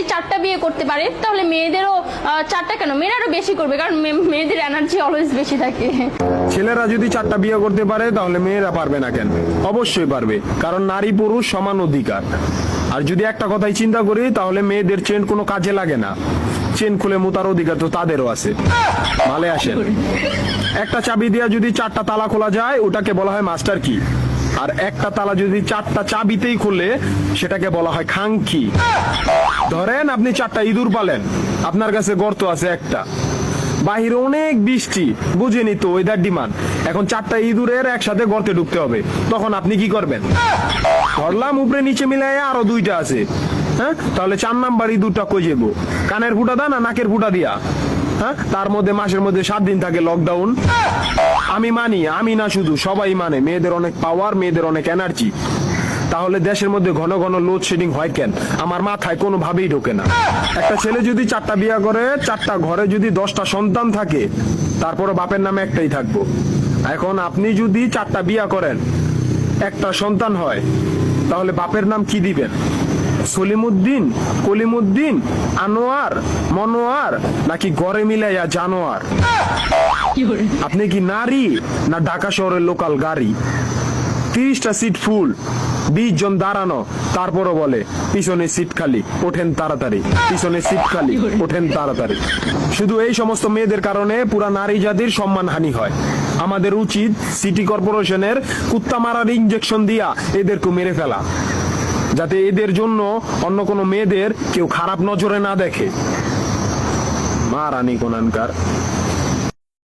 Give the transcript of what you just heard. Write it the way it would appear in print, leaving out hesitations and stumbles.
যদি 4টা বিয়ে করতে পারে তাহলে মেয়েদেরও 4টা কেন, মেয়েরা আরো বেশি করবে, কারণ মেয়েদের এনার্জি অলওয়েজ বেশি থাকে। ছেলেরা যদি 4টা বিয়ে করতে পারে তাহলে মেয়েরা পারবে না কেন? অবশ্যই পারবে, কারণ নারী পুরুষ সমান অধিকার। আর যদি একটা কথাই চিন্তা করি তাহলে মেয়েদের চেন কোনো কাজে লাগে না, চেন খুলে মুতার অধিকার তো তাদেরও আছে। মালে আসেন, একটা চাবি দিয়া যদি 4টা তালা খোলা যায় ওটাকে বলা হয় মাস্টার কি, আর একটা তালা যদি 4টা চাবিতেই খুলে সেটাকে বলা হয় খাঙ্কি। ধরেন আপনি 4টা ইঁদুর পালেন, আপনার কাছে গর্ত আছে একটা, বাহিরে অনেক বৃষ্টি, বুঝেনি তো ওয়েদার ডিমান্ড, এখন 4টা ইঁদুরের একসাথে গর্তে ঢুকতে হবে, তখন আপনি কি করবেন? ধরলাম উপরে নিচে মিলাই আরো 2টা আছে, হ্যাঁ, তাহলে 4 নাম্বার ইঁদুরটা কই যাবো? কানের ফুটা দা না নাকের ফুটা দিয়া? হ্যাঁ, তার মধ্যে মাসের মধ্যে 7 দিন থাকে লকডাউন। আমি মানি, আমি না শুধু সবাই মানে, মেয়েদের অনেক পাওয়ার, মেয়েদের অনেক এনার্জি। তাহলে দেশের মধ্যে ঘন ঘন লোডশেডিং হয় কেন? আমার মাথায় কোনোভাবেই ঢোকে না। একটা ছেলে যদি 4টা বিয়ে করে, 4টা ঘরে যদি 10টা সন্তান থাকে, তারপরে বাপের নামে একটাই থাকবো। এখন আপনি যদি 4টা বিয়ে করেন, একটা সন্তান হয়, তাহলে বাপের নাম কি দিবেন? সলিমুদ্দিন, কলিমুদ্দিন, আনোয়ার, মনোয়ার, নাকি গড়ে মিলাইয়া জানোয়ার? আপনি কি নারী না ঢাকা শহরের লোকাল গাড়ি? 30টা সিট ফুল, 20 জন দাঁড়ানো, তারপরও বলে পিছনে সিট খালি, ওঠেন তাড়াতাড়ি, পিছনে সিট খালি, ওঠেন তাড়াতাড়ি। শুধু এই সমস্ত মেয়েদের কারণে পুরা নারী জাতির সম্মানহানি হয়। আমাদের উচিত সিটি কর্পোরেশনের কুত্তা মারার ইনজেকশন দিয়া এদেরকে মেরে ফেলা, যাতে এদের জন্য অন্য কোনো মেয়েদের কেউ খারাপ নজরে না দেখে। মারানি কোনানকার।